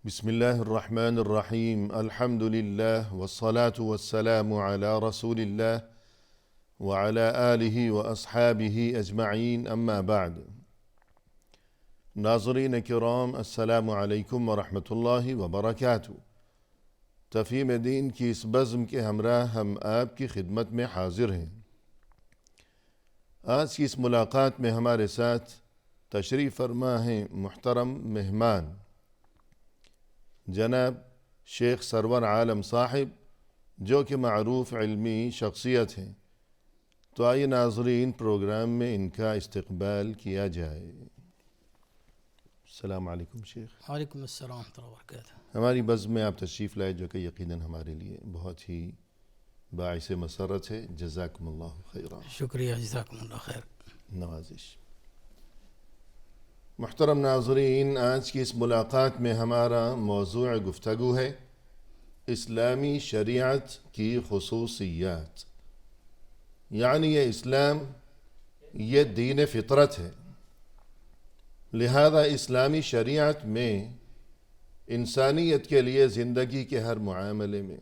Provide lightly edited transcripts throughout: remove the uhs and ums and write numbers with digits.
بسم الله الرحمن الرحيم الحمد لله والصلاة والسلام على رسول الله وعلى آله وأصحابه أجمعين أما بعد ناظرین کرام السلام علیکم ورحمۃ اللہ وبرکاتہ۔ تفہیم دین کی اس بزم کے ہمراہ ہم آپ کی خدمت میں حاضر ہیں۔ آج کی اس ملاقات میں ہمارے ساتھ تشریف فرما ہیں محترم مہمان جناب شیخ سرور عالم صاحب، جو کہ معروف علمی شخصیت ہیں۔ تو آئیے ناظرین پروگرام میں ان کا استقبال کیا جائے۔ السلام علیکم شیخ۔ وعلیکم السلام ورحمۃ اللہ وبرکاتہ۔ ہماری بزم میں آپ تشریف لائے، جو کہ یقیناً ہمارے لیے بہت ہی باعث مسرت ہے۔ جزاکم اللہ خیرا۔ شکریہ، جزاکم اللہ خیر۔ نوازش۔ محترم ناظرین، آج کی اس ملاقات میں ہمارا موضوع گفتگو ہے اسلامی شریعت کی خصوصیات، یعنی یہ اسلام یہ دین فطرت ہے، لہذا اسلامی شریعت میں انسانیت کے لیے زندگی کے ہر معاملے میں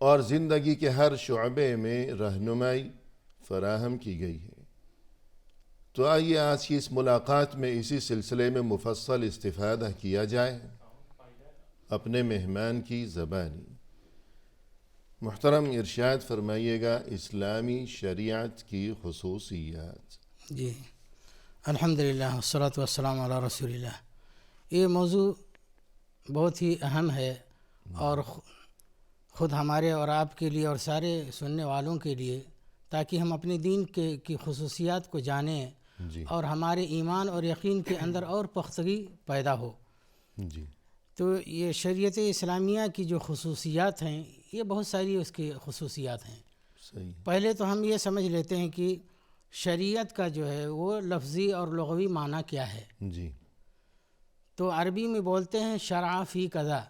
اور زندگی کے ہر شعبے میں رہنمائی فراہم کی گئی ہے۔ تو آئیے آج کی اس ملاقات میں اسی سلسلے میں مفصل استفادہ کیا جائے اپنے مہمان کی زبانی۔ محترم ارشاد فرمائیے گا اسلامی شریعت کی خصوصیات۔ جی، الحمدللہ والصلاۃ والسلام علی رسول اللہ۔ یہ موضوع بہت ہی اہم ہے اور خود ہمارے اور آپ کے لیے اور سارے سننے والوں کے لیے، تاکہ ہم اپنے دین کی خصوصیات کو جانیں جی اور ہمارے ایمان اور یقین کے اندر اور پختگی پیدا ہو۔ جی تو یہ شریعت اسلامیہ کی جو خصوصیات ہیں، یہ بہت ساری اس کی خصوصیات ہیں۔ صحیح۔ پہلے تو ہم یہ سمجھ لیتے ہیں کہ شریعت کا جو ہے وہ لفظی اور لغوی معنی کیا ہے۔ جی تو عربی میں بولتے ہیں شرع فی قضا،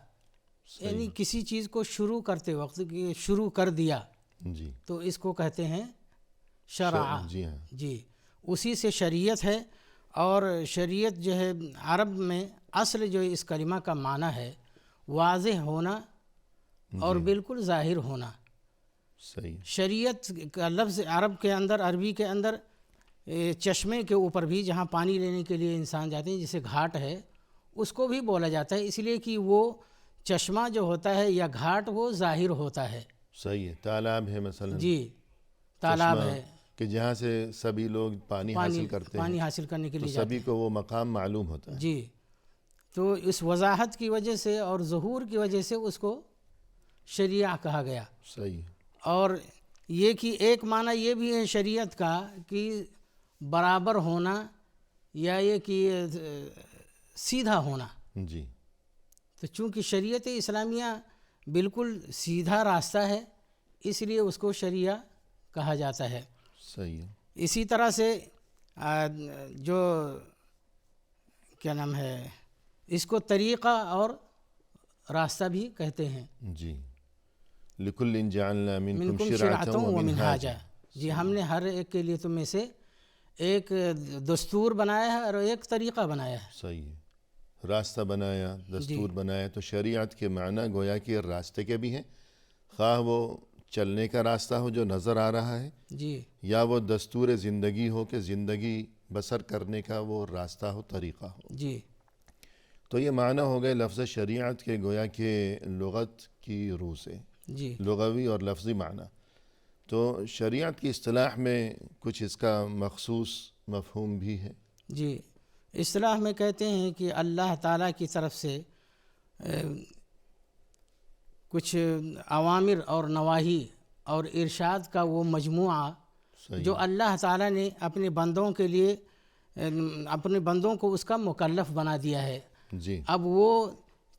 یعنی کسی چیز کو شروع کرتے وقت شروع کر دیا جی تو اس کو کہتے ہیں شرع۔ جی ہاں جی، اسی سے شریعت ہے۔ اور شریعت جو ہے عرب میں اصل جو اس کلمہ کا معنی ہے واضح ہونا اور بالکل ظاہر ہونا۔ صحیح۔ شریعت کا لفظ عرب کے اندر، عربی کے اندر چشمے کے اوپر بھی جہاں پانی لینے کے لیے انسان جاتے ہیں، جسے گھاٹ ہے، اس کو بھی بولا جاتا ہے، اس لیے کہ وہ چشمہ جو ہوتا ہے یا گھاٹ وہ ظاہر ہوتا ہے۔ صحیح ہے۔ تالاب ہے مثلا، جی، تالاب چشمہ ہے، کہ جہاں سے سبھی لوگ پانی حاصل کرتے پانی ہیں، حاصل کرنے کے تو لیے جاتے سبھی کو وہ مقام معلوم ہوتا ہیں۔ ہے۔ جی، تو اس وضاحت کی وجہ سے اور ظہور کی وجہ سے اس کو شریعہ کہا گیا۔ صحیح۔ اور یہ کہ ایک معنی یہ بھی ہے شریعت کا کہ برابر ہونا، یا یہ کہ سیدھا ہونا۔ جی تو چونکہ شریعت اسلامیہ بالکل سیدھا راستہ ہے، اس لیے اس کو شریعہ کہا جاتا ہے۔ صحیح ہے۔ اسی طرح سے جو کیا نام ہے، اس کو طریقہ اور راستہ بھی کہتے ہیں۔ جی، لِكُلٍّ جَعَلْنَا مِنْكُمْ منکم شِرْعَةً شرعۃ وَمِنْهَاجًا۔ ومنہاجا۔ جی، ہم نے ہر ایک کے لیے تم میں سے ایک دستور بنایا ہے اور ایک طریقہ بنایا ہے۔ صحیح ہے۔ راستہ بنایا، دستور بنایا، تو شریعت کے معنی گویا کہ راستے کے بھی ہیں، خواہ وہ چلنے کا راستہ ہو جو نظر آ رہا ہے، جی یا وہ دستور زندگی ہو کہ زندگی بسر کرنے کا وہ راستہ ہو، طریقہ ہو۔ جی تو یہ معنی ہو گئے لفظ شریعت کے گویا کہ لغت کی روح سے، جی لغوی اور لفظی معنی۔ تو شریعت کی اصطلاح میں کچھ اس کا مخصوص مفہوم بھی ہے۔ جی، اصطلاح میں کہتے ہیں کہ اللہ تعالیٰ کی طرف سے کچھ اوامر اور نواہی اور ارشاد کا وہ مجموعہ صحیح۔ جو اللہ تعالیٰ نے اپنے بندوں کے لیے، اپنے بندوں کو اس کا مکلف بنا دیا ہے۔ جی اب وہ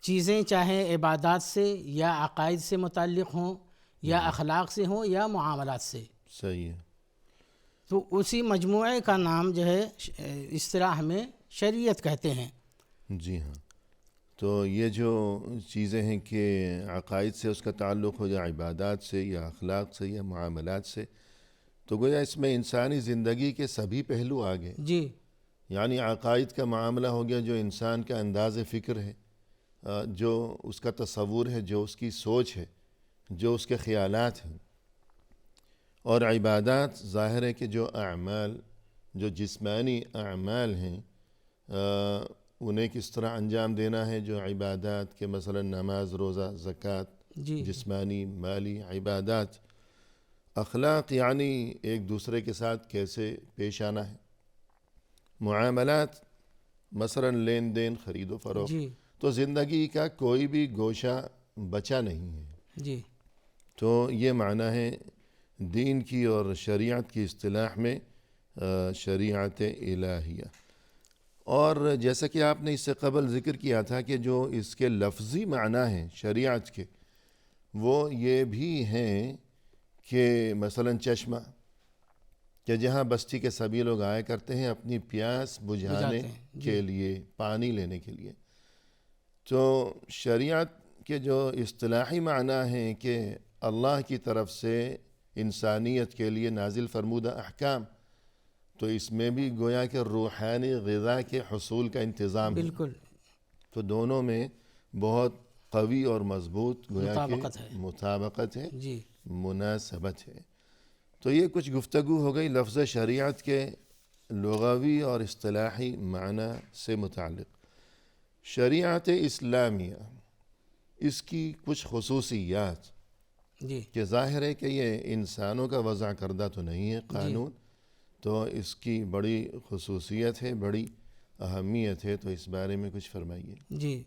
چیزیں چاہے عبادات سے یا عقائد سے متعلق ہوں، یا اخلاق سے ہوں، یا معاملات سے، صحیح ہے۔ تو اسی مجموعے کا نام جو ہے اصطلاح میں شریعت کہتے ہیں۔ جی ہاں۔ تو یہ جو چیزیں ہیں کہ عقائد سے اس کا تعلق ہو، یا عبادات سے، یا اخلاق سے، یا معاملات سے، تو گویا اس میں انسانی زندگی کے سبھی پہلو آ گئے۔ جی یعنی عقائد کا معاملہ ہو گیا جو انسان کا انداز فکر ہے، جو اس کا تصور ہے، جو اس کی سوچ ہے، جو اس کے خیالات ہیں. اور عبادات ظاہر ہے کہ جو اعمال، جو جسمانی اعمال ہیں انہیں کس طرح انجام دینا ہے. جو عبادات کے مثلا نماز، روزہ، زکوٰۃ، جی جسمانی مالی عبادات. اخلاق یعنی ایک دوسرے کے ساتھ کیسے پیش آنا ہے. معاملات مثلا لین دین، خرید و فروخت. جی تو زندگی کا کوئی بھی گوشہ بچا نہیں ہے. جی تو یہ معنی ہے دین کی اور شریعت کی اصطلاح میں شریعت الہیہ. اور جیسا کہ آپ نے اس سے قبل ذکر کیا تھا کہ جو اس کے لفظی معنی ہیں شریعت کے، وہ یہ بھی ہیں کہ مثلا چشمہ، کہ جہاں بستی کے سبھی لوگ آیا کرتے ہیں اپنی پیاس بجھانے بجھاتے ہیں. کے لیے، پانی لینے کے لیے. تو شریعت کے جو اصطلاحی معنی ہیں کہ اللہ کی طرف سے انسانیت کے لیے نازل فرمودہ احکام، تو اس میں بھی گویا کہ روحانی غذا کے حصول کا انتظام ہے. بالکل تو دونوں میں بہت قوی اور مضبوط گویا کہ مطابقت ہے. مطابقت ہے، جی مناسبت ہے. تو یہ کچھ گفتگو ہو گئی لفظ شریعت کے لغوی اور اصطلاحی معنی سے متعلق. شریعت اسلامیہ، اس کی کچھ خصوصیات جی کہ ظاہر ہے کہ یہ انسانوں کا وضع کردہ تو نہیں ہے قانون، تو اس کی بڑی خصوصیت ہے، بڑی اہمیت ہے. تو اس بارے میں کچھ فرمائیے. جی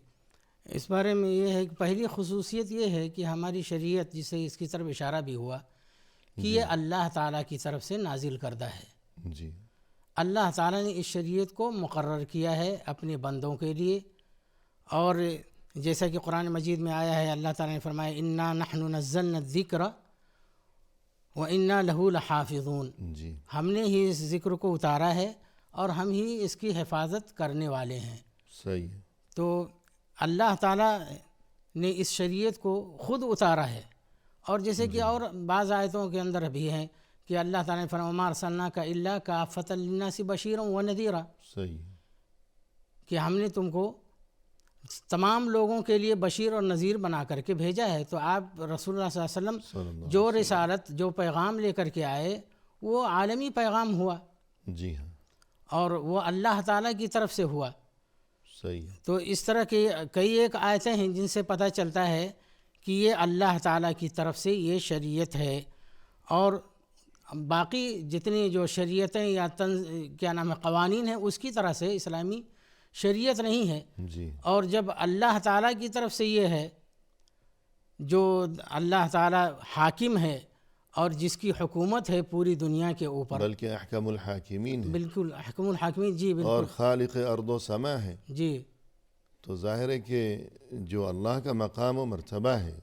اس بارے میں یہ ہے کہ پہلی خصوصیت یہ ہے کہ ہماری شریعت، جسے اس کی طرف اشارہ بھی ہوا کہ یہ اللہ تعالیٰ کی طرف سے نازل کردہ ہے. جی اللہ تعالیٰ نے اس شریعت کو مقرر کیا ہے اپنے بندوں کے لیے. اور جیسا کہ قرآن مجید میں آیا ہے، اللہ تعالیٰ نے فرمایا انا نحن نزلنا الذکر وانا لہ لحافظون. جی ہم نے ہی اس ذکر کو اتارا ہے اور ہم ہی اس کی حفاظت کرنے والے ہیں. صحیح ہے. تو اللہ تعالیٰ نے اس شریعت کو خود اتارا ہے. اور جیسے کہ اور بعض آیتوں کے اندر بھی ہیں کہ اللہ تعالیٰ نے فرمایا وما ارسلناک الا کافۃ للناس بشیرا ونذیرا، صحیح. کہ ہم نے تم کو تمام لوگوں کے لیے بشیر اور نذیر بنا کر کے بھیجا ہے. تو آپ رسول اللہ صلی اللہ علیہ وسلم جو رسالت، جو پیغام لے کر کے آئے، وہ عالمی پیغام ہوا. جی ہاں. اور وہ اللہ تعالیٰ کی طرف سے ہوا. صحیح ہے. تو اس طرح کی کئی ایک آیتیں ہیں جن سے پتہ چلتا ہے کہ یہ اللہ تعالیٰ کی طرف سے یہ شریعت ہے. اور باقی جتنی جو شریعتیں یا کیا نام ہے قوانین ہیں، اس کی طرح سے اسلامی شریعت نہیں ہے. جی اور جب اللہ تعالیٰ کی طرف سے یہ ہے، جو اللہ تعالیٰ حاکم ہے اور جس کی حکومت ہے پوری دنیا کے اوپر، بلکہ احکم الحاکمین ہے. بالکل حکم الحاکمین. جی اور بالکل. خالق ارض و سما ہے. جی تو ظاہر ہے کہ جو اللہ کا مقام و مرتبہ ہے،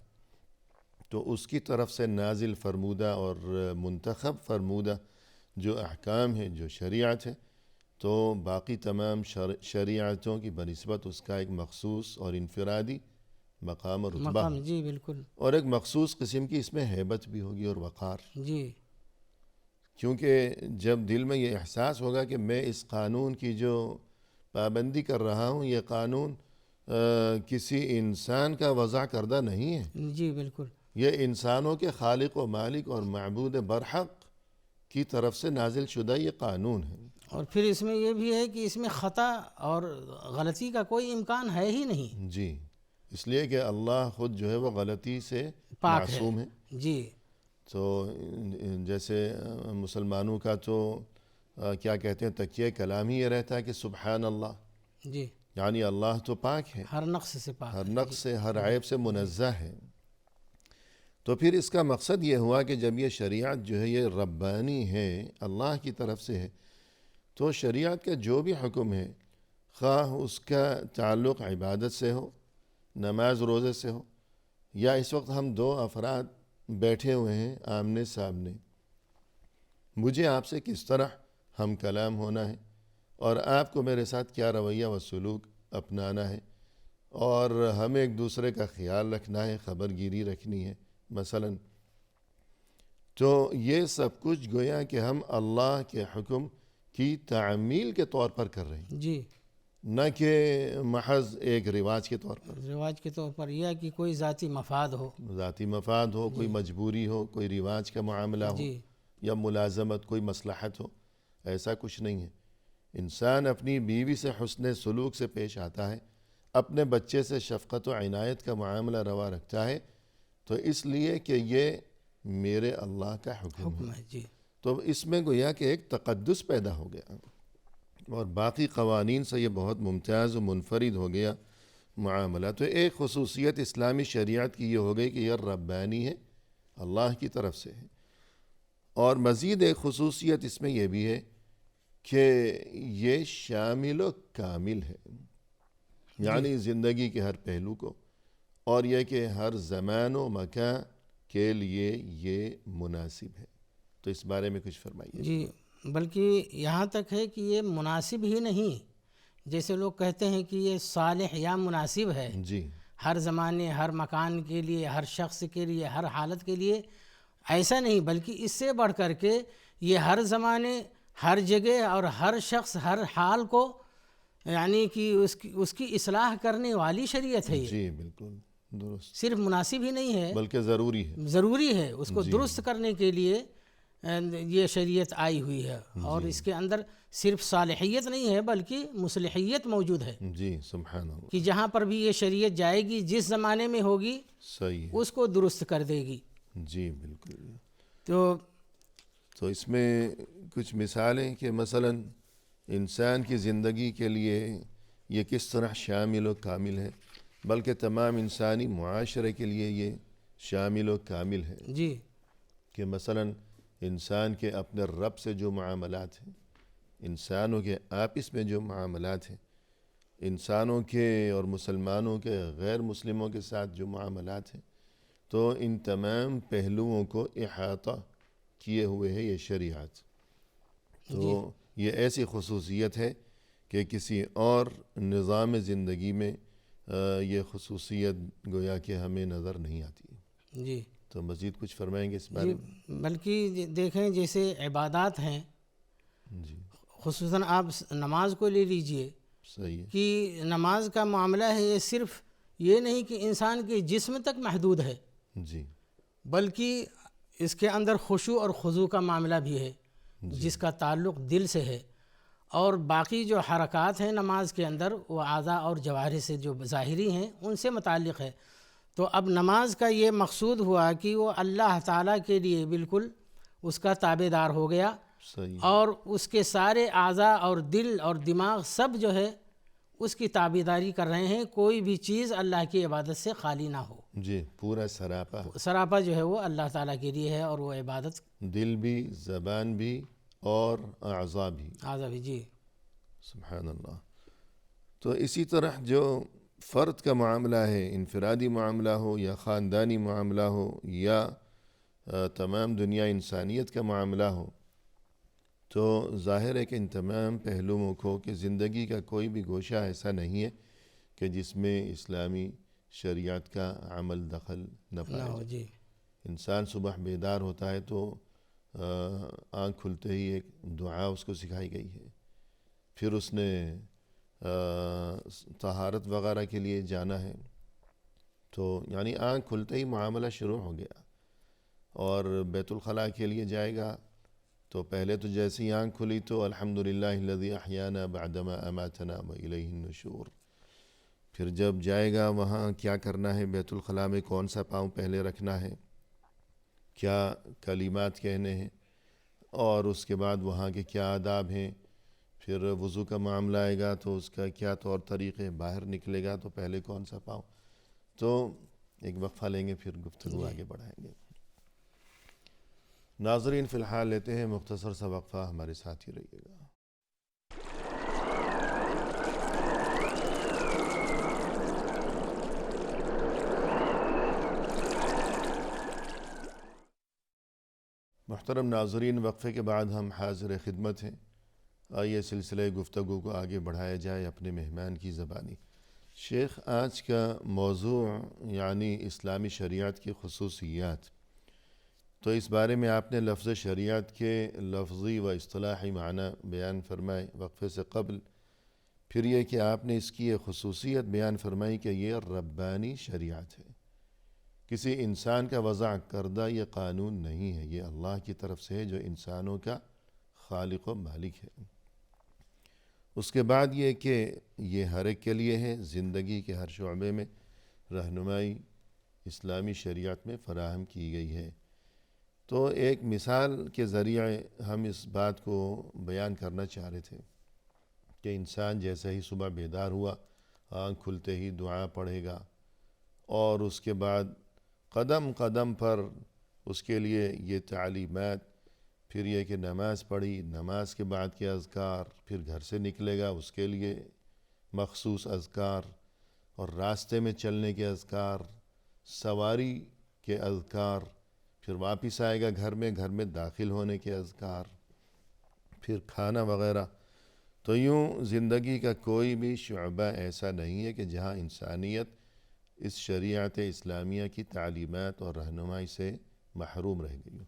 تو اس کی طرف سے نازل فرمودہ اور منتخب فرمودہ جو احکام ہیں، جو شریعت ہے، تو باقی تمام شریعتوں کی بنسبت اس کا ایک مخصوص اور انفرادی مقام و رتبہ مقام. ہے. جی بالکل. اور ایک مخصوص قسم کی اس میں ہیبت بھی ہوگی اور وقار. جی کیونکہ جب دل میں یہ احساس ہوگا کہ میں اس قانون کی جو پابندی کر رہا ہوں، یہ قانون کسی انسان کا وضع کردہ نہیں ہے، جی بالکل. یہ انسانوں کے خالق و مالک اور معبود برحق کی طرف سے نازل شدہ یہ قانون ہے. اور پھر اس میں یہ بھی ہے کہ اس میں خطا اور غلطی کا کوئی امکان ہے ہی نہیں. جی اس لیے کہ اللہ خود جو ہے وہ غلطی سے پاک معصوم ہے. جی تو جیسے مسلمانوں کا تو کیا کہتے ہیں تکیہ کلام ہی یہ رہتا ہے کہ سبحان اللہ، جی یعنی اللہ تو پاک ہے، ہر نقص سے پاک ہر ہے. نقص سے، ہر عیب سے منزہ ہے. تو پھر اس کا مقصد یہ ہوا کہ جب یہ شریعت جو ہے یہ ربانی ہے، اللہ کی طرف سے ہے، تو شریعت کا جو بھی حکم ہے، خواہ اس کا تعلق عبادت سے ہو، نماز روزے سے ہو، یا اس وقت ہم دو افراد بیٹھے ہوئے ہیں آمنے سامنے، مجھے آپ سے کس طرح ہم کلام ہونا ہے اور آپ کو میرے ساتھ کیا رویہ و سلوک اپنانا ہے، اور ہمیں ایک دوسرے کا خیال رکھنا ہے، خبر گیری رکھنی ہے مثلا. تو یہ سب کچھ گویا کہ ہم اللہ کے حکم کی تعمیل کے طور پر کر رہے ہیں. جی نہ کہ محض ایک رواج کے طور پر، رواج کے طور پر، یا کہ کوئی ذاتی مفاد ہو. ذاتی مفاد ہو، کوئی مجبوری ہو، کوئی رواج کا معاملہ ہو، جی یا ملازمت، کوئی مصلحت ہو. ایسا کچھ نہیں ہے. انسان اپنی بیوی سے حسن سلوک سے پیش آتا ہے، اپنے بچے سے شفقت و عنایت کا معاملہ روا رکھتا ہے، تو اس لیے کہ یہ میرے اللہ کا حکم ہے. ہے. جی تو اس میں گویا کہ ایک تقدس پیدا ہو گیا، اور باقی قوانین سے یہ بہت ممتاز و منفرد ہو گیا معاملہ. تو ایک خصوصیت اسلامی شریعت کی یہ ہو گئی کہ یہ ربانی ہے، اللہ کی طرف سے ہے. اور مزید ایک خصوصیت اس میں یہ بھی ہے کہ یہ شامل و کامل ہے، یعنی زندگی کے ہر پہلو کو، اور یہ کہ ہر زمان و مکان کے لیے یہ مناسب ہے. تو اس بارے میں کچھ فرمائیے. جی، بلکہ یہاں تک ہے کہ یہ مناسب ہی نہیں، جیسے لوگ کہتے ہیں کہ یہ صالح یا مناسب ہے، جی ہر زمانے، ہر مکان کے لیے، ہر شخص کے لیے، ہر حالت کے لیے. ایسا نہیں، بلکہ اس سے بڑھ کر کے یہ ہر زمانے، ہر جگہ اور ہر شخص، ہر حال کو، یعنی کہ اس کی اصلاح کرنے والی شریعت ہے. یہ جی بالکل درست، صرف مناسب ہی نہیں ہے، بلکہ ضروری ہے. ضروری ہے. اس کو درست کرنے کے لیے یہ شریعت آئی ہوئی ہے، اور اس کے اندر صرف صالحیت نہیں ہے بلکہ مصلحیت موجود ہے، جی سبحان اللہ. کہ جہاں پر بھی یہ شریعت جائے گی، جس زمانے میں ہوگی، صحیح ہے. اس کو درست کر دے گی. جی بالکل. تو اس میں کچھ مثالیں کہ مثلا انسان کی زندگی کے لیے یہ کس طرح شامل و کامل ہے، بلکہ تمام انسانی معاشرے کے لیے یہ شامل و کامل ہے. جی کہ مثلا انسان کے اپنے رب سے جو معاملات ہیں، انسانوں کے آپس میں جو معاملات ہیں، انسانوں کے اور مسلمانوں کے غیر مسلموں کے ساتھ جو معاملات ہیں، تو ان تمام پہلوؤں کو احاطہ کیے ہوئے ہے یہ شریعت. تو یہ ایسی خصوصیت ہے کہ کسی اور نظام زندگی میں یہ خصوصیت گویا کہ ہمیں نظر نہیں آتی. جی تو مزید کچھ فرمائیں گے اس بارے جی میں؟ بلکہ دیکھیں، جیسے عبادات ہیں، جی خصوصاً آپ نماز کو لے لیجئے، صحیح ہے. کہ نماز کا معاملہ ہے، یہ صرف یہ نہیں کہ انسان کے جسم تک محدود ہے، جی بلکہ اس کے اندر خشوع اور خضوع کا معاملہ بھی ہے، جس کا تعلق دل سے ہے. اور باقی جو حرکات ہیں نماز کے اندر، وہ اعضاء اور جوارح سے جو ظاہری ہیں ان سے متعلق ہے. تو اب نماز کا یہ مقصود ہوا کہ وہ اللہ تعالیٰ کے لیے بالکل اس کا تابع دار ہو گیا، صحیح. اور اس کے سارے اعضاء اور دل اور دماغ سب جو ہے اس کی تابعداری کر رہے ہیں. کوئی بھی چیز اللہ کی عبادت سے خالی نہ ہو. جی پورا سراپا، سراپا جو ہے وہ اللہ تعالیٰ کے لیے ہے، اور وہ عبادت دل بھی، زبان بھی، اور اعضاء بھی. اعضاء بھی. جی سبحان اللہ. تو اسی طرح جو فرد کا معاملہ ہے، انفرادی معاملہ ہو یا خاندانی معاملہ ہو یا تمام دنیا انسانیت کا معاملہ ہو، تو ظاہر ہے کہ ان تمام پہلوؤں کو کہ زندگی کا کوئی بھی گوشہ ایسا نہیں ہے کہ جس میں اسلامی شریعت کا عمل دخل نہ پایا جائے. جی انسان صبح بیدار ہوتا ہے تو آنکھ کھلتے ہی ایک دعا اس کو سکھائی گئی ہے، پھر اس نے طہارت وغیرہ کے لیے جانا ہے، تو یعنی آنکھ کھلتے ہی معاملہ شروع ہو گیا. اور بیت الخلاء کے لیے جائے گا تو پہلے تو جیسے ہی آنکھ کھلی تو الحمدللہ الذی احیانا بعدما اماتنا والیہ النشور. پھر جب جائے گا وہاں کیا کرنا ہے، بیت الخلاء میں کون سا پاؤں پہلے رکھنا ہے، کیا کلمات کہنے ہیں، اور اس کے بعد وہاں کے کیا آداب ہیں. پھر وضو کا معاملہ آئے گا تو اس کا کیا طور طریقے، باہر نکلے گا تو پہلے کون سا پاؤں. تو ایک وقفہ لیں گے، پھر گفتگو آگے بڑھائیں گے. ناظرین فی الحال لیتے ہیں مختصر سا وقفہ، ہمارے ساتھ ہی رہیے گا. محترم ناظرین، وقفے کے بعد ہم حاضر خدمت ہیں. آئیے سلسلہ گفتگو کو آگے بڑھایا جائے اپنے مہمان کی زبانی. شیخ، آج کا موضوع یعنی اسلامی شریعت کی خصوصیات. تو اس بارے میں آپ نے لفظ شریعت کے لفظی و اصطلاحی معنی بیان فرمائے وقفے سے قبل. پھر یہ کہ آپ نے اس کی یہ خصوصیت بیان فرمائی کہ یہ ربانی شریعت ہے، کسی انسان کا وضع کردہ یہ قانون نہیں ہے، یہ اللہ کی طرف سے ہے جو انسانوں کا خالق و مالک ہے۔ اس کے بعد یہ کہ یہ ہر ایک کے لیے ہے، زندگی کے ہر شعبے میں رہنمائی اسلامی شریعت میں فراہم کی گئی ہے۔ تو ایک مثال کے ذریعے ہم اس بات کو بیان کرنا چاہ رہے تھے کہ انسان جیسے ہی صبح بیدار ہوا، آنکھ کھلتے ہی دعا پڑھے گا، اور اس کے بعد قدم قدم پر اس کے لیے یہ تعلیمات، پھر یہ کہ نماز پڑھی، نماز کے بعد کے اذکار، پھر گھر سے نکلے گا اس کے لیے مخصوص اذکار، اور راستے میں چلنے کے اذکار، سواری کے اذکار، پھر واپس آئے گا گھر میں داخل ہونے کے اذکار، پھر کھانا وغیرہ۔ تو یوں زندگی کا کوئی بھی شعبہ ایسا نہیں ہے کہ جہاں انسانیت اس شریعت اسلامیہ کی تعلیمات اور رہنمائی سے محروم رہ گئی ہو۔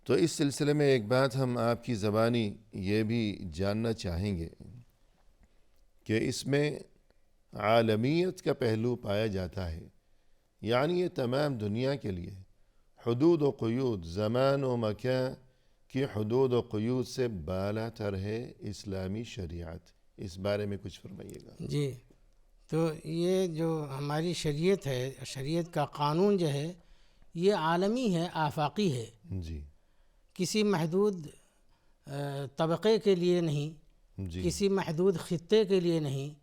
تو اس سلسلے میں ایک بات ہم آپ کی زبانی یہ بھی جاننا چاہیں گے کہ اس میں عالمیت کا پہلو پایا جاتا ہے، یعنی یہ تمام دنیا کے لیے حدود و قیود، زمان و مکان کی حدود و قیود سے بالا تر ہے اسلامی شریعت۔ اس بارے میں کچھ فرمائیے گا۔ جی، تو یہ جو ہماری شریعت ہے، شریعت کا قانون جو ہے یہ عالمی ہے، آفاقی ہے، جی کسی محدود طبقے کے لیے نہیں، جی کسی محدود خطے کے لیے نہیں،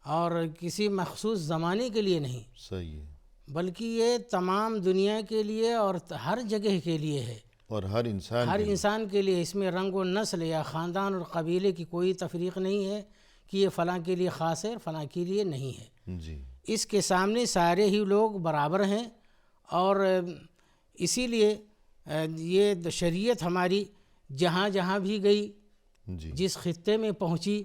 اور کسی مخصوص زمانے کے لیے نہیں، صحیح ہے، بلکہ یہ تمام دنیا کے لیے اور ہر جگہ کے لیے ہے، اور ہر انسان ہر کے لیے۔ انسان کے لیے۔ اس میں رنگ و نسل یا خاندان اور قبیلے کی کوئی تفریق نہیں ہے کہ یہ فلاں کے لیے خاص ہے، فلاں کے لیے نہیں ہے۔ جی اس کے سامنے سارے ہی لوگ برابر ہیں، اور اسی لیے یہ شریعت ہماری جہاں جہاں بھی گئی، جی جس خطے میں پہنچی،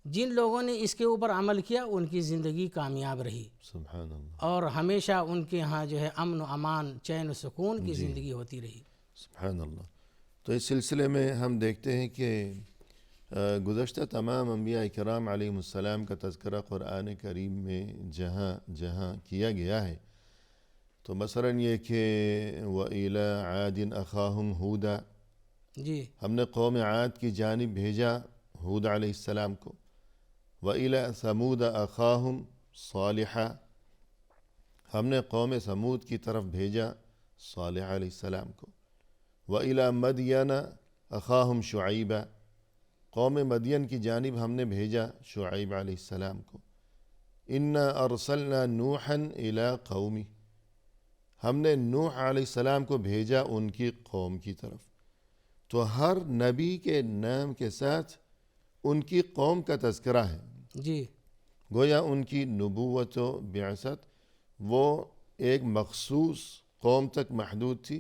جن لوگوں نے اس کے اوپر عمل کیا ان کی زندگی کامیاب رہی، سبحان اللہ، اور ہمیشہ ان کے ہاں جو ہے امن و امان، چین و سکون کی جی زندگی ہوتی رہی۔ سبحان اللہ۔ تو اس سلسلے میں ہم دیکھتے ہیں کہ گزشتہ تمام انبیاء کرام علیہم السلام کا تذکرہ قرآن کریم میں جہاں جہاں کیا گیا ہے، تو مثلا یہ کہ وَإِلَىٰ عَادٍ أَخَاهُمْ هُودًا، جی ہم نے قوم عاد کی جانب بھیجا ہود علیہ السلام کو، وَإِلَىٰ ثَمُودَ أَخَاهُمْ صَالِحًا، ہم نے قوم ثمود کی طرف بھیجا صالح علیہ السلام کو، وَإِلَىٰ مَدْيَنَ أَخَاهُمْ شُعَيْبًا، قوم مدین کی جانب ہم نے بھیجا شعیب علیہ السلام کو، إِنَّا أَرْسَلْنَا نُوحًا إِلَىٰ قَوْمِهِ، ہم نے نوح علیہ السلام کو بھیجا ان کی قوم کی طرف۔ تو ہر نبی کے نام کے ساتھ ان کی قوم کا تذکرہ ہے، جی گویا ان کی نبوت و بعثت وہ ایک مخصوص قوم تک محدود تھی،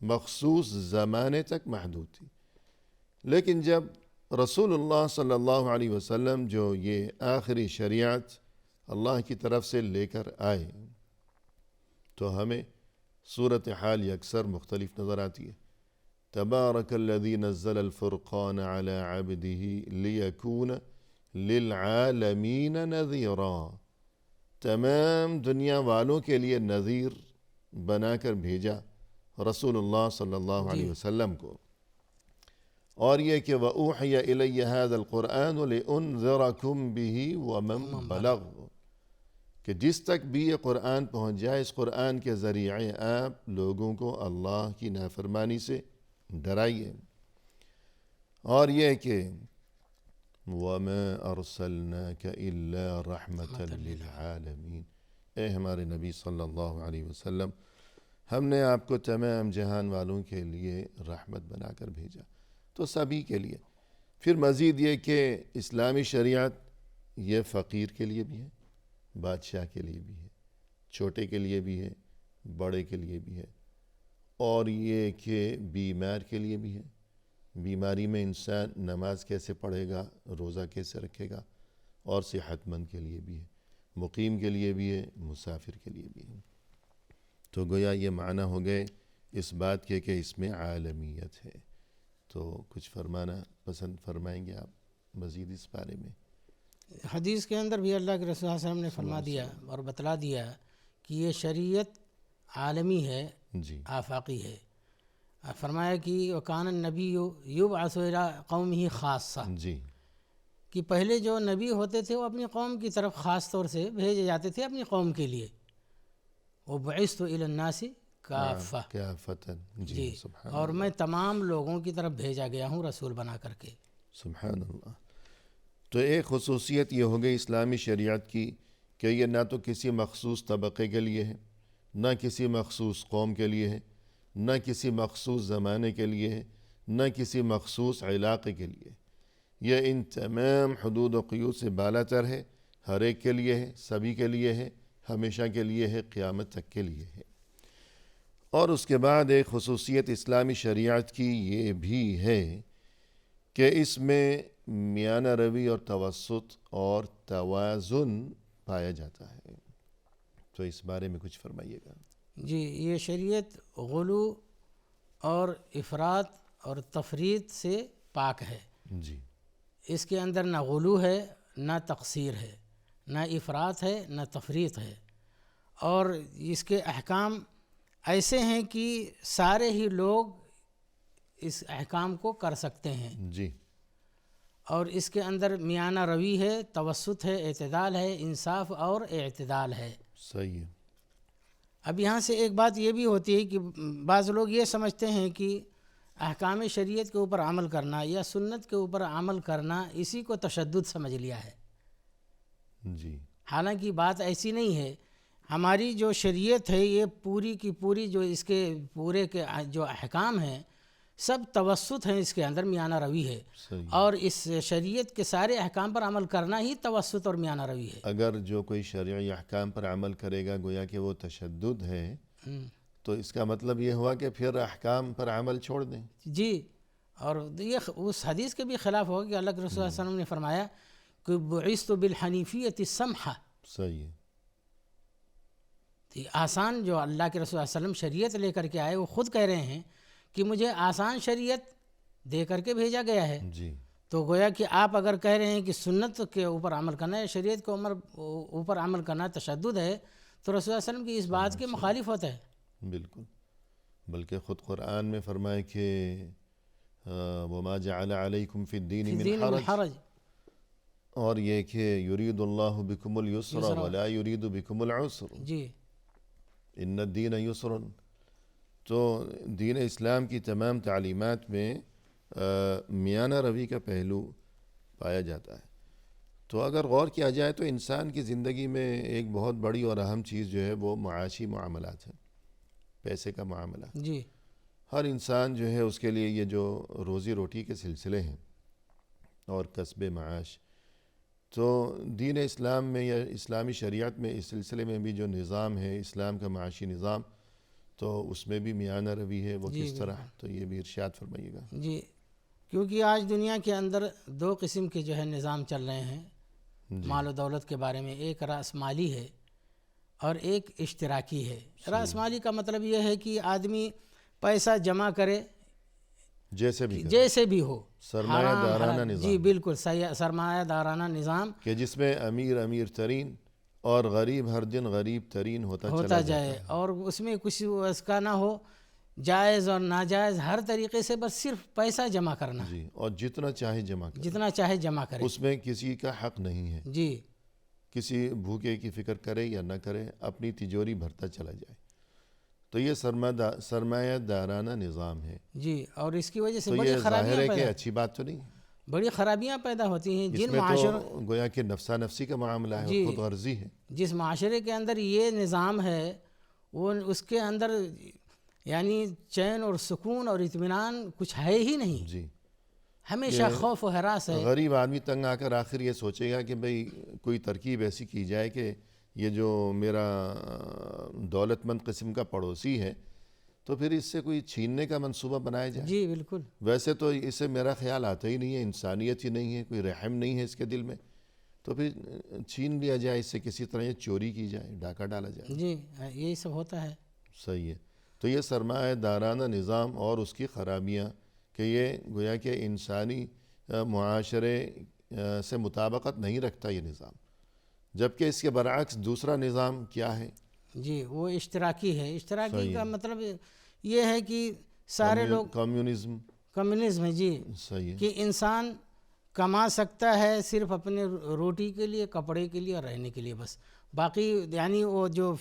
مخصوص زمانے تک محدود تھی۔ لیکن جب رسول اللہ صلی اللہ علیہ وسلم جو یہ آخری شریعت اللہ کی طرف سے لے کر آئے، تو ہمیں صورتحال اکثر مختلف نظر آتی ہے۔ تبارک الذی نزل الفرقان علی عبدہ لیکون للعالمین نذیرا، تمام دنیا والوں کے لیے نذیر بنا کر بھیجا رسول اللہ صلی اللہ علیہ وسلم کو۔ اور یہ کہ وَأُوحِيَ إِلَيَّ هَذَا الْقُرْآنُ لِأُنذِرَكُمْ بِهِ وَمَنْ بَلَغَ، کہ جس تک بھی یہ قرآن پہنچ جائے، اس قرآن کے ذریعے آپ لوگوں کو اللہ کی نافرمانی سے ڈرائیے۔ اور یہ کہ وَمَا أَرْسَلْنَاكَ إِلَّا رَحْمَةً لِلْعَالَمِينَ، اے ہمارے نبی صلی اللہ علیہ وسلم، ہم نے آپ کو تمام جہان والوں کے لیے رحمت بنا کر بھیجا، تو سبھی کے لیے۔ پھر مزید یہ کہ اسلامی شریعت یہ فقیر کے لیے بھی ہے، بادشاہ کے لیے بھی ہے، چھوٹے کے لیے بھی ہے، بڑے کے لیے بھی ہے، اور یہ کہ بیمار کے لیے بھی ہے، بیماری میں انسان نماز کیسے پڑھے گا، روزہ کیسے رکھے گا، اور صحت مند کے لیے بھی ہے، مقیم کے لیے بھی ہے، مسافر کے لیے بھی ہے۔ تو گویا یہ معنی ہو گئے اس بات کے کہ اس میں عالمیت ہے۔ تو کچھ فرمانا پسند فرمائیں گے آپ مزید اس بارے میں؟ حدیث کے اندر بھی اللہ کے رسول صلی اللہ علیہ وسلم نے فرما دیا اور بتلا دیا کہ یہ شریعت عالمی ہے، جی آفاقی ہے۔ فرمایا کہ وکان النبی یبعث الی قومہ خاصہ، جی کہ پہلے جو نبی ہوتے تھے وہ اپنی قوم کی طرف خاص طور سے بھیجے جاتے تھے اپنی قوم کے لیے۔ وبعثت الی الناس کافہ، کیا فتن جی، سبحان اور میں تمام لوگوں کی طرف بھیجا گیا ہوں رسول بنا کر کے۔ سبحان اللہ۔ تو ایک خصوصیت یہ ہو گئی اسلامی شریعت کی کہ یہ نہ تو کسی مخصوص طبقے کے لیے ہے، نہ کسی مخصوص قوم کے لیے ہے، نہ کسی مخصوص زمانے کے لیے ہے، نہ کسی مخصوص علاقے کے لیے۔ یہ ان تمام حدود و قیود سے بالا تر ہے، ہر ایک کے لیے ہے، سبھی کے لیے ہے، ہمیشہ کے لیے ہے، قیامت تک کے لیے ہے۔ اور اس کے بعد ایک خصوصیت اسلامی شریعت کی یہ بھی ہے کہ اس میں میانہ روی اور توسط اور توازن پایا جاتا ہے۔ تو اس بارے میں کچھ فرمائیے گا۔ جی، یہ شریعت غلو اور افراط اور تفریط سے پاک ہے۔ جی اس کے اندر نہ غلو ہے، نہ تقصیر ہے، نہ افراط ہے، نہ تفریط ہے، اور اس کے احکام ایسے ہیں کہ سارے ہی لوگ اس احکام کو کر سکتے ہیں، جی اور اس کے اندر میانہ روی ہے، توسط ہے، اعتدال ہے، انصاف اور اعتدال ہے۔ صحیح ہے۔ اب یہاں سے ایک بات یہ بھی ہوتی ہے کہ بعض لوگ یہ سمجھتے ہیں کہ احکام شریعت کے اوپر عمل کرنا یا سنت کے اوپر عمل کرنا اسی کو تشدد سمجھ لیا ہے۔ جی حالانکہ بات ایسی نہیں ہے۔ ہماری جو شریعت ہے یہ پوری کی پوری جو اس کے پورے کے جو احکام ہیں سب توسط ہیں، اس کے اندر میانہ روی ہے، صحیح۔ اور اس شریعت کے سارے احکام پر عمل کرنا ہی توسط اور میانہ روی ہے۔ اگر جو کوئی شرعی احکام پر عمل کرے گا گویا کہ وہ تشدد ہے، تو اس کا مطلب یہ ہوا کہ پھر احکام پر عمل چھوڑ دیں۔ جی، اور یہ اس حدیث کے بھی خلاف ہوگا کہ اللہ کے رسول صلی اللہ علیہ وسلم نے فرمایا کہ بعثت بالحنیفیۃ السمحہ، صحیح ہے۔ آسان جو اللہ کے رسول صلی اللہ علیہ وسلم شریعت لے کر کے آئے وہ خود کہہ رہے ہیں کہ مجھے آسان شریعت دے کر کے بھیجا گیا ہے۔ جی تو گویا کہ آپ اگر کہہ رہے ہیں کہ سنت کے اوپر عمل کرنا ہے، شریعت کے اوپر عمل کرنا تشدد ہے، تو رسول اللہ علیہ وسلم کی اس بات کے مخالف ہوتا ہے۔ بالکل، بلکہ خود قرآن میں فرمائے کہ وَمَا جَعَلَ عَلَيْكُمْ فِي الدِّينِ فی مِنْ الدین من حَرَجٍ، حرج، اور یہ کہ یرید اللہ بکم اليسر ولا یرید بکم العسر جی ان الدین یسر۔ تو دین اسلام کی تمام تعلیمات میں میانہ روی کا پہلو پایا جاتا ہے۔ تو اگر غور کیا جائے تو انسان کی زندگی میں ایک بہت بڑی اور اہم چیز جو ہے وہ معاشی معاملات ہیں، پیسے کا معاملہ۔ جی ہر انسان جو ہے اس کے لیے یہ جو روزی روٹی کے سلسلے ہیں اور کسب معاش، تو دین اسلام میں یا اسلامی شریعت میں اس سلسلے میں بھی جو نظام ہے اسلام کا معاشی نظام، تو اس میں بھی میانہ روی ہے، وہ جی کس طرح، تو یہ بھی ارشاد فرمائیے گا۔ جی، کیونکہ آج دنیا کے اندر دو قسم کے جو ہے نظام چل رہے ہیں مال و دولت کے بارے میں، ایک راس مالی ہے اور ایک اشتراکی ہے۔ راس مالی کا مطلب یہ ہے کہ آدمی پیسہ جمع کرے جیسے بھی جیسے بھی ہو، سرمایہ حرام دارانہ حلال، نظام، جی بالکل سرمایہ دارانہ نظام کہ جس میں امیر ترین اور غریب ہر دن غریب ترین ہوتا چلا جائے، اور اس میں کچھ اس کا نہ ہو، جائز اور ناجائز ہر طریقے سے بس صرف پیسہ جمع کرنا، جی، اور جتنا چاہے جمع کرے، جتنا چاہے جمع کرے، اس میں کسی کا حق نہیں ہے، جی کسی بھوکے کی فکر کرے یا نہ کرے، اپنی تجوری بھرتا چلا جائے۔ تو یہ سرمایہ دارانہ نظام ہے۔ جی، اور اس کی وجہ سے تو بڑی یہ ظاہر ہے خرابیاں کہ اچھی بات تو نہیں ہے، بڑی خرابیاں پیدا ہوتی ہیں۔ اس جن میں معاشروں تو گویا کہ نفسا نفسی کا معاملہ ہے، جی، خود غرضی ہے۔ جس معاشرے کے اندر یہ نظام ہے وہ اس کے اندر یعنی چین اور سکون اور اطمینان کچھ ہے ہی نہیں، جی، ہمیشہ خوف و ہراس ہے۔ غریب آدمی تنگ آ کر آخر یہ سوچے گا کہ بھئی کوئی ترکیب ایسی کی جائے کہ یہ جو میرا دولت مند قسم کا پڑوسی ہے تو پھر اس سے کوئی چھیننے کا منصوبہ بنایا جائے۔ جی بالکل، ویسے تو اسے میرا خیال آتا ہی نہیں ہے، انسانیت ہی نہیں ہے، کوئی رحم نہیں ہے اس کے دل میں، تو پھر چھین لیا جائے، اس سے کسی طرح یہ چوری کی جائے، ڈاکہ ڈالا جائے۔ جی یہی سب ہوتا ہے۔ صحیح ہے۔ تو یہ سرمایہ دارانہ نظام اور اس کی خرابیاں کہ یہ گویا کہ انسانی معاشرے سے مطابقت نہیں رکھتا یہ نظام، جبکہ اس کے برعکس دوسرا نظام کیا ہے؟ جی وہ اشتراکی ہے. اشتراکی کا مطلب یہ ہے کہ سارے لوگ کمیونزم. کمیونزم ہے جی، صحیح ہے. کہ انسان کما سکتا ہے صرف اپنے روٹی کے لیے، کپڑے کے لیے اور رہنے کے لیے بس. باقی یعنی وہ جو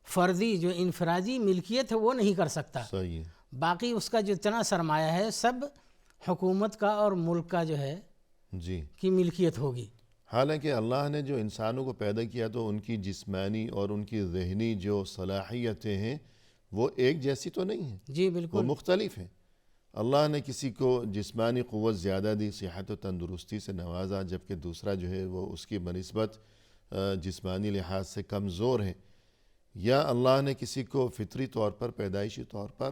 فردی جو انفرادی ملکیت ہے وہ نہیں کر سکتا. صحیح ہے. باقی اس کا جو اتنا سرمایہ ہے سب حکومت کا اور ملک کا جو ہے جی. کی ملکیت ہوگی. حالانکہ اللہ نے جو انسانوں کو پیدا کیا تو ان کی جسمانی اور ان کی ذہنی جو صلاحیتیں ہیں وہ ایک جیسی تو نہیں ہیں، جی وہ بالکل. مختلف ہیں. اللہ نے کسی کو جسمانی قوت زیادہ دی، صحت و تندرستی سے نوازا، جبکہ دوسرا جو ہے وہ اس کی بنسبت جسمانی لحاظ سے کمزور ہے. یا اللہ نے کسی کو فطری طور پر، پیدائشی طور پر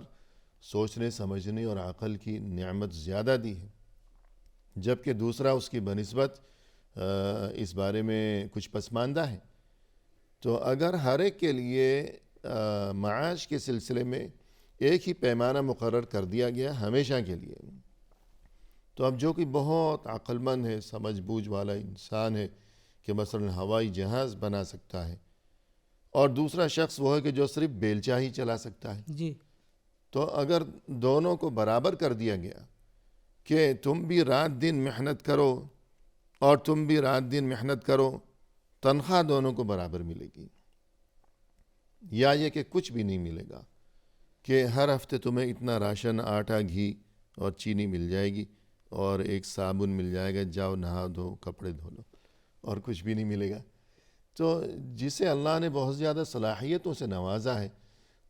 سوچنے سمجھنے اور عقل کی نعمت زیادہ دی ہے، جبکہ دوسرا اس کی بنسبت اس بارے میں کچھ پسماندہ ہے. تو اگر ہر ایک کے لیے معاش کے سلسلے میں ایک ہی پیمانہ مقرر کر دیا گیا ہمیشہ کے لیے، تو اب جو کہ بہت عقل مند ہے، سمجھ بوجھ والا انسان ہے کہ مثلا ہوائی جہاز بنا سکتا ہے، اور دوسرا شخص وہ ہے کہ جو صرف بیلچہ ہی چلا سکتا ہے، جی تو اگر دونوں کو برابر کر دیا گیا کہ تم بھی رات دن محنت کرو اور تم بھی رات دن محنت کرو، تنخواہ دونوں کو برابر ملے گی. یا یہ کہ کچھ بھی نہیں ملے گا، کہ ہر ہفتے تمہیں اتنا راشن، آٹا، گھی اور چینی مل جائے گی اور ایک صابن مل جائے گا، جاؤ نہا دھو، کپڑے دھو لو، اور کچھ بھی نہیں ملے گا. تو جسے اللہ نے بہت زیادہ صلاحیتوں سے نوازا ہے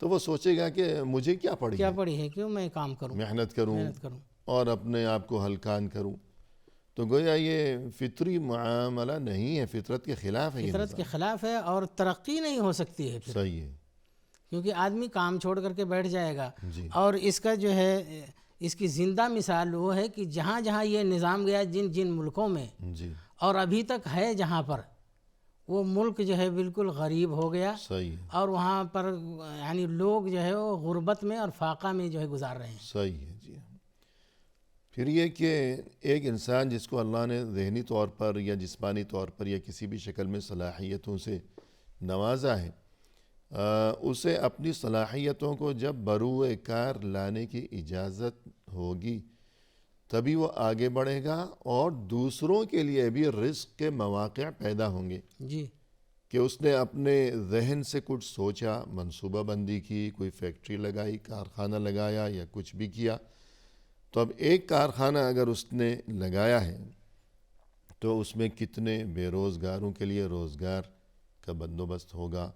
تو وہ سوچے گا کہ مجھے کیا پڑی ہے کیوں میں کام کروں، محنت کروں اور اپنے آپ کو ہلکان کروں. تو گویا یہ فطری معاملہ نہیں ہے، فطرت کے خلاف ہے. فطرت کے خلاف ہے اور ترقی نہیں ہو سکتی ہے پھر. صحیح ہے. کیونکہ آدمی کام چھوڑ کر کے بیٹھ جائے گا. جی. اور اس کا جو ہے اس کی زندہ مثال وہ ہے کہ جہاں جہاں یہ نظام گیا، جن جن ملکوں میں، جی. اور ابھی تک ہے جہاں پر، وہ ملک جو ہے بالکل غریب ہو گیا. صحیح ہے. اور وہاں پر یعنی لوگ جو ہے وہ غربت میں اور فاقہ میں جو ہے گزار رہے ہیں. صحیح ہے. جی. پھر یہ کہ ایک انسان جس کو اللہ نے ذہنی طور پر یا جسمانی طور پر یا کسی بھی شکل میں صلاحیتوں سے نوازا ہے، اسے اپنی صلاحیتوں کو جب بروئے کار لانے کی اجازت ہوگی تبھی وہ آگے بڑھے گا اور دوسروں کے لیے بھی رزق کے مواقع پیدا ہوں گے. جی. کہ اس نے اپنے ذہن سے کچھ سوچا، منصوبہ بندی کی، کوئی فیکٹری لگائی، کارخانہ لگایا یا کچھ بھی کیا. تو اب ایک کارخانہ اگر اس نے لگایا ہے تو اس میں کتنے بے روزگاروں کے لیے روزگار کا بندوبست ہوگا.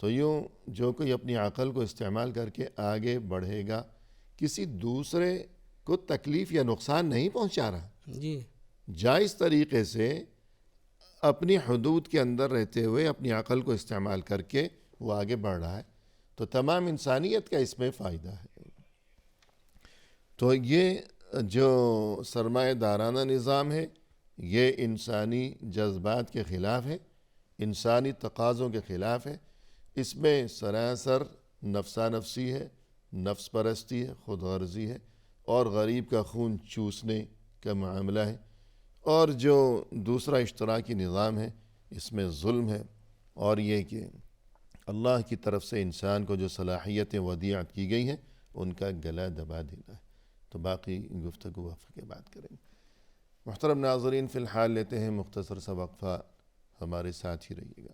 تو یوں جو کوئی اپنی عقل کو استعمال کر کے آگے بڑھے گا، کسی دوسرے کو تکلیف یا نقصان نہیں پہنچا رہا. جی. جائز طریقے سے اپنی حدود کے اندر رہتے ہوئے اپنی عقل کو استعمال کر کے وہ آگے بڑھ رہا ہے، تو تمام انسانیت کا اس میں فائدہ ہے. تو یہ جو سرمایہ دارانہ نظام ہے یہ انسانی جذبات کے خلاف ہے، انسانی تقاضوں کے خلاف ہے. اس میں سراسر نفسا نفسی ہے، نفس پرستی ہے، خود غرضی ہے اور غریب کا خون چوسنے کا معاملہ ہے. اور جو دوسرا اشتراکی نظام ہے اس میں ظلم ہے، اور یہ کہ اللہ کی طرف سے انسان کو جو صلاحیتیں ودیعت کی گئی ہیں ان کا گلا دبا دینا ہے. تو باقی گفتگو وقفے کے بعد کریں گے. محترم ناظرین، فی الحال لیتے ہیں مختصر سا وقفہ، ہمارے ساتھ ہی رہیے گا.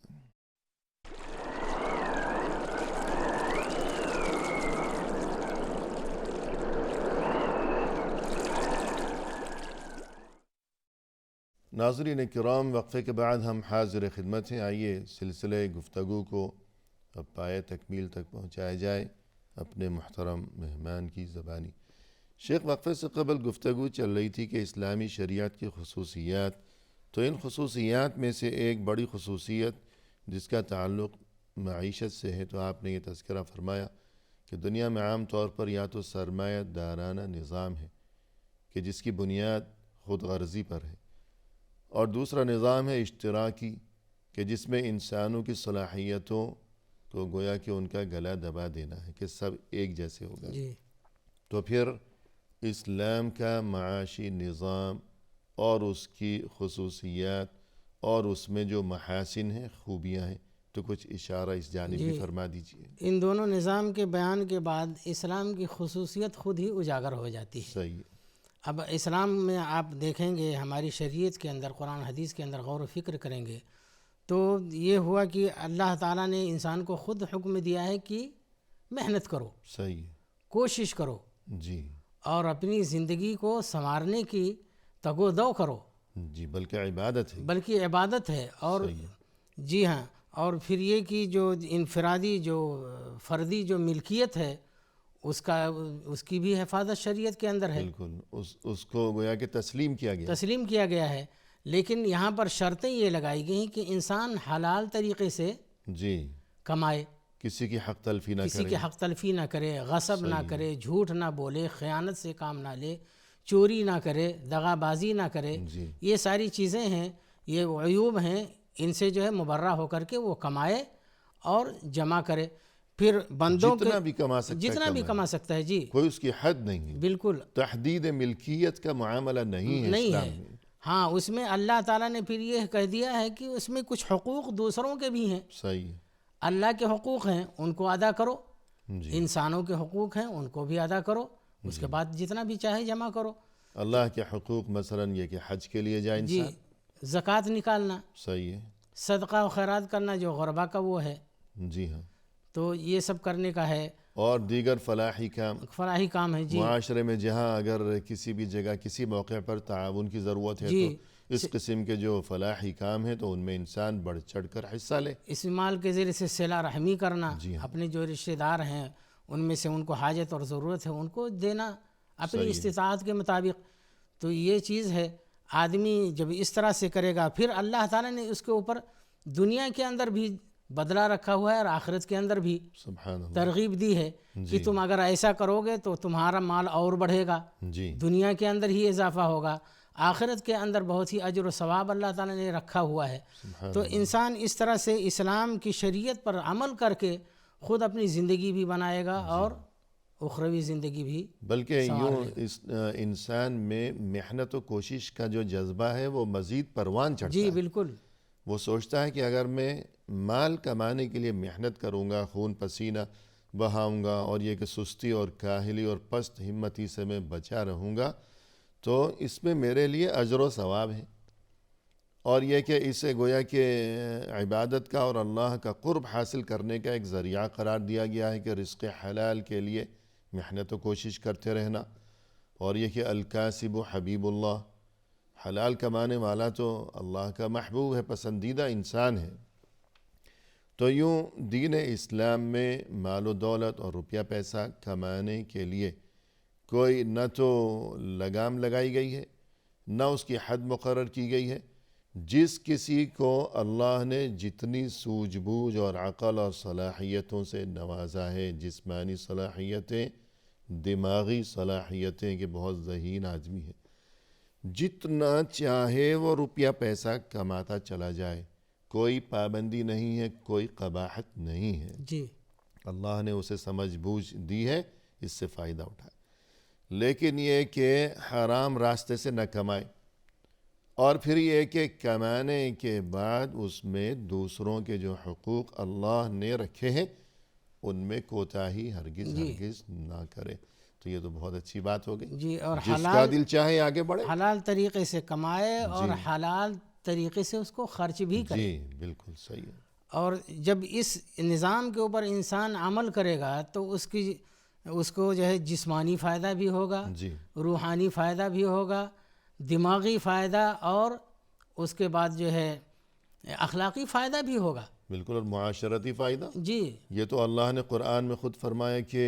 ناظرین کرام، وقفے کے بعد ہم حاضر خدمت ہیں. آئیے سلسلے گفتگو کو اب پائے تکمیل تک پہنچایا جائے اپنے محترم مہمان کی زبانی. شیخ، وقفے سے قبل گفتگو چل رہی تھی کہ اسلامی شریعت کی خصوصیات، تو ان خصوصیات میں سے ایک بڑی خصوصیت جس کا تعلق معیشت سے ہے، تو آپ نے یہ تذکرہ فرمایا کہ دنیا میں عام طور پر یا تو سرمایہ دارانہ نظام ہے کہ جس کی بنیاد خود غرضی پر ہے، اور دوسرا نظام ہے اشتراکی کہ جس میں انسانوں کی صلاحیتوں کو گویا کہ ان کا گلا دبا دینا ہے کہ سب ایک جیسے ہو گئے. جی. تو پھر اسلام کا معاشی نظام اور اس کی خصوصیات اور اس میں جو محاسن ہیں، خوبیاں ہیں، تو کچھ اشارہ اس جانب بھی فرما دیجیے۔ ان دونوں نظام کے بیان کے بعد اسلام کی خصوصیت خود ہی اجاگر ہو جاتی ہے۔ صحیح۔ اب اسلام میں آپ دیکھیں گے ہماری شریعت کے اندر، قرآن حدیث کے اندر غور و فکر کریں گے تو یہ ہوا کہ اللہ تعالیٰ نے انسان کو خود حکم دیا ہے کہ محنت کرو، صحیح۔ کوشش کرو، جی اور اپنی زندگی کو سنوارنے کی تگ و دو کرو، جی، بلکہ عبادت ہے۔ بلکہ عبادت ہے۔ اور جی ہاں، اور پھر یہ کہ جو انفرادی جو فردی جو ملکیت ہے اس کی بھی حفاظت شریعت کے اندر ہے، بالکل، اس کو گویا کہ تسلیم کیا گیا۔ تسلیم کیا گیا ہے۔ لیکن یہاں پر شرطیں یہ لگائی گئی کہ انسان حلال طریقے سے جی، کمائے، کسی کی حق تلفی نہ کسی کرے۔ کے حق تلفی نہ کرے، غصب نہ کرے، جھوٹ نہ بولے، خیانت سے کام نہ لے، چوری نہ کرے، دغا بازی نہ کرے۔ جی یہ ساری چیزیں ہیں، یہ عیوب ہیں، ان سے جو ہے مبرہ ہو کر کے وہ کمائے اور جمع کرے۔ پھر بندوں کے جتنا بھی کما سکتا ہے جتنا بھی کما سکتا ہے، جی کوئی اس کی حد نہیں ہے۔ بالکل تحدید ملکیت کا معاملہ نہیں ہے نہیں اسلام ہے۔ میں۔ ہاں، اس میں اللہ تعالیٰ نے پھر یہ کہہ دیا ہے کہ اس میں کچھ حقوق دوسروں کے بھی ہیں۔ صحیح ہے۔ اللہ کے حقوق ہیں، ان کو ادا کرو، جی، انسانوں کے حقوق ہیں، ان کو بھی ادا کرو، اس کے بعد جتنا بھی چاہے جمع کرو۔ اللہ کے حقوق مثلا یہ کہ حج کے لیے جائے جی، انسان۔ زکوٰۃ نکالنا، صحیح ہے۔ صدقہ و خیرات کرنا جو غربا کا وہ ہے، جی ہاں، تو یہ سب کرنے کا ہے، اور دیگر فلاحی کام فلاحی کام ہے۔ جی معاشرے میں جہاں اگر کسی بھی جگہ کسی موقع پر تعاون کی ضرورت ہے جی، تو اس قسم کے جو فلاحی کام ہیں تو ان میں انسان بڑھ چڑھ کر حصہ لے۔ اس مال کے ذریعے سے صلہ رحمی کرنا، جی ہاں، اپنے جو رشتہ دار ہیں ان میں سے ان کو حاجت اور ضرورت ہے ان کو دینا اپنی استطاعت کے مطابق، تو یہ چیز ہے۔ آدمی جب اس طرح سے کرے گا پھر اللہ تعالیٰ نے اس کے اوپر دنیا کے اندر بھی بدلہ رکھا ہوا ہے اور آخرت کے اندر بھی سبحان اللہ۔ ترغیب دی ہے کہ تم اگر ایسا کرو گے تو تمہارا مال اور بڑھے گا، جی دنیا کے اندر ہی اضافہ ہوگا، آخرت کے اندر بہت ہی اجر و ثواب اللہ تعالیٰ نے رکھا ہوا ہے۔ تو انسان اس طرح سے اسلام کی شریعت پر عمل کر کے خود اپنی زندگی بھی بنائے گا اور اخروی زندگی بھی۔ بلکہ یوں انسان میں محنت و کوشش کا جو جذبہ ہے وہ مزید پروان چڑھتا جی ہے۔ بالکل، وہ سوچتا ہے کہ اگر میں مال کمانے کے لیے محنت کروں گا، خون پسینہ بہاؤں گا، اور یہ کہ سستی اور کاہلی اور پست ہمتی سے میں بچا رہوں گا تو اس میں میرے لیے اجر و ثواب ہے، اور یہ کہ اسے گویا کہ عبادت کا اور اللہ کا قرب حاصل کرنے کا ایک ذریعہ قرار دیا گیا ہے کہ رزق حلال کے لیے محنت و کوشش کرتے رہنا، اور یہ کہ الکاسب حبیب اللہ، حلال کمانے والا تو اللہ کا محبوب ہے، پسندیدہ انسان ہے۔ تو یوں دین اسلام میں مال و دولت اور روپیہ پیسہ کمانے کے لیے کوئی نہ تو لگام لگائی گئی ہے، نہ اس کی حد مقرر کی گئی ہے۔ جس کسی کو اللہ نے جتنی سوجھ بوجھ اور عقل اور صلاحیتوں سے نوازا ہے، جسمانی صلاحیتیں، دماغی صلاحیتیں، کہ بہت ذہین آدمی ہے، جتنا چاہے وہ روپیہ پیسہ کماتا چلا جائے، کوئی پابندی نہیں ہے، کوئی قباحت نہیں ہے۔ جی اللہ نے اسے سمجھ بوجھ دی ہے، اس سے فائدہ اٹھائے، لیکن یہ کہ حرام راستے سے نہ کمائے، اور پھر یہ کہ کمانے کے بعد اس میں دوسروں کے جو حقوق اللہ نے رکھے ہیں ان میں کوتاہی ہرگز نہ کرے۔ تو یہ تو بہت اچھی بات ہو گئی۔ جی، اور جس کا دل چاہے آگے بڑھے، حلال طریقے سے کمائے اور حلال طریقے سے اس کو خرچ بھی کرے۔ جی بالکل صحیح ہے۔ اور جب اس نظام کے اوپر انسان عمل کرے گا تو اس کو جو ہے جسمانی فائدہ بھی ہوگا، جی روحانی فائدہ بھی ہوگا، دماغی فائدہ، اور اس کے بعد جو ہے اخلاقی فائدہ بھی ہوگا۔ بالکل، اور معاشرتی فائدہ۔ جی یہ تو اللہ نے قرآن میں خود فرمایا کہ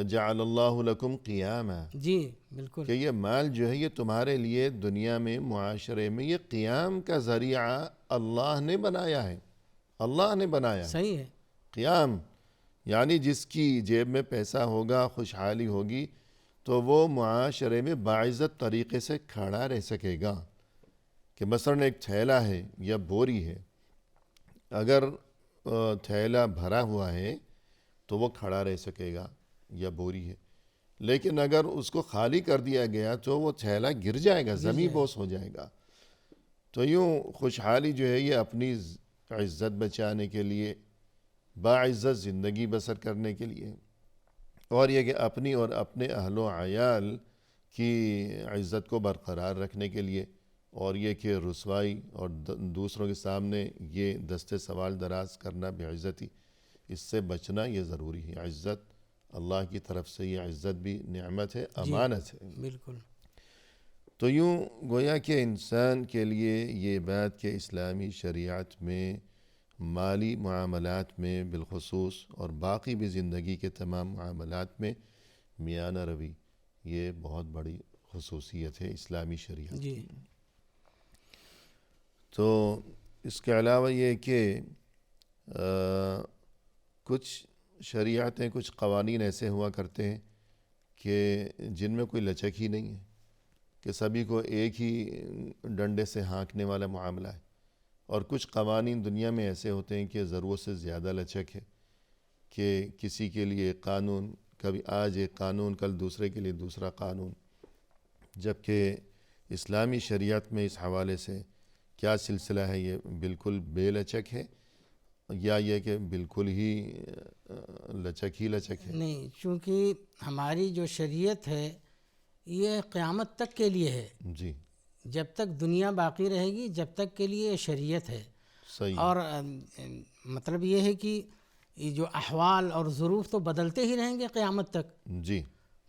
جعل اللہ لکم قیاما، جی بالکل، کہ یہ مال جو ہے یہ تمہارے لیے دنیا میں، معاشرے میں، یہ قیام کا ذریعہ اللہ نے بنایا ہے، اللہ نے بنایا ہے۔ صحیح ہے۔ قیام یعنی جس کی جیب میں پیسہ ہوگا، خوشحالی ہوگی، تو وہ معاشرے میں باعزت طریقے سے کھڑا رہ سکے گا۔ کہ مثلا ایک تھیلا ہے یا بوری ہے، اگر تھیلا بھرا ہوا ہے تو وہ کھڑا رہ سکے گا، یا بوری ہے، لیکن اگر اس کو خالی کر دیا گیا تو وہ تھیلا گر جائے گا، زمیں بوس ہو جائے گا۔ تو یوں خوشحالی جو ہے یہ اپنی عزت بچانے کے لیے، باعزت زندگی بسر کرنے کے لیے، اور یہ کہ اپنی اور اپنے اہل و عیال کی عزت کو برقرار رکھنے کے لیے، اور یہ کہ رسوائی اور دوسروں کے سامنے یہ دست سوال دراز کرنا بے عزتی، اس سے بچنا یہ ضروری ہے۔ عزت اللہ کی طرف سے، یہ عزت بھی نعمت ہے، امانت ہے۔ بالکل۔ تو یوں گویا کہ انسان کے لیے یہ بات کہ اسلامی شریعت میں مالی معاملات میں بالخصوص اور باقی بھی زندگی کے تمام معاملات میں میانہ روی، یہ بہت بڑی خصوصیت ہے اسلامی شریعت جی۔ کی۔ تو اس کے علاوہ یہ کہ کچھ شریعتیں، کچھ قوانین ایسے ہوا کرتے ہیں کہ جن میں کوئی لچک ہی نہیں ہے، کہ سبھی کو ایک ہی ڈنڈے سے ہانکنے والا معاملہ ہے، اور کچھ قوانین دنیا میں ایسے ہوتے ہیں کہ ضرورت سے زیادہ لچک ہے، کہ کسی کے لیے ایک قانون، کبھی آج ایک قانون کل دوسرے کے لیے دوسرا قانون، جبکہ اسلامی شریعت میں اس حوالے سے کیا سلسلہ ہے، یہ بالکل بے لچک ہے، یا یہ کہ بالکل ہی لچک ہے؟ نہیں، چونکہ ہماری جو شریعت ہے یہ قیامت تک کے لیے ہے، جی، جب تک دنیا باقی رہے گی جب تک کے لیے یہ شریعت ہے۔ صحیح۔ اور مطلب یہ ہے کہ یہ جو احوال اور ظروف تو بدلتے ہی رہیں گے قیامت تک۔ جی،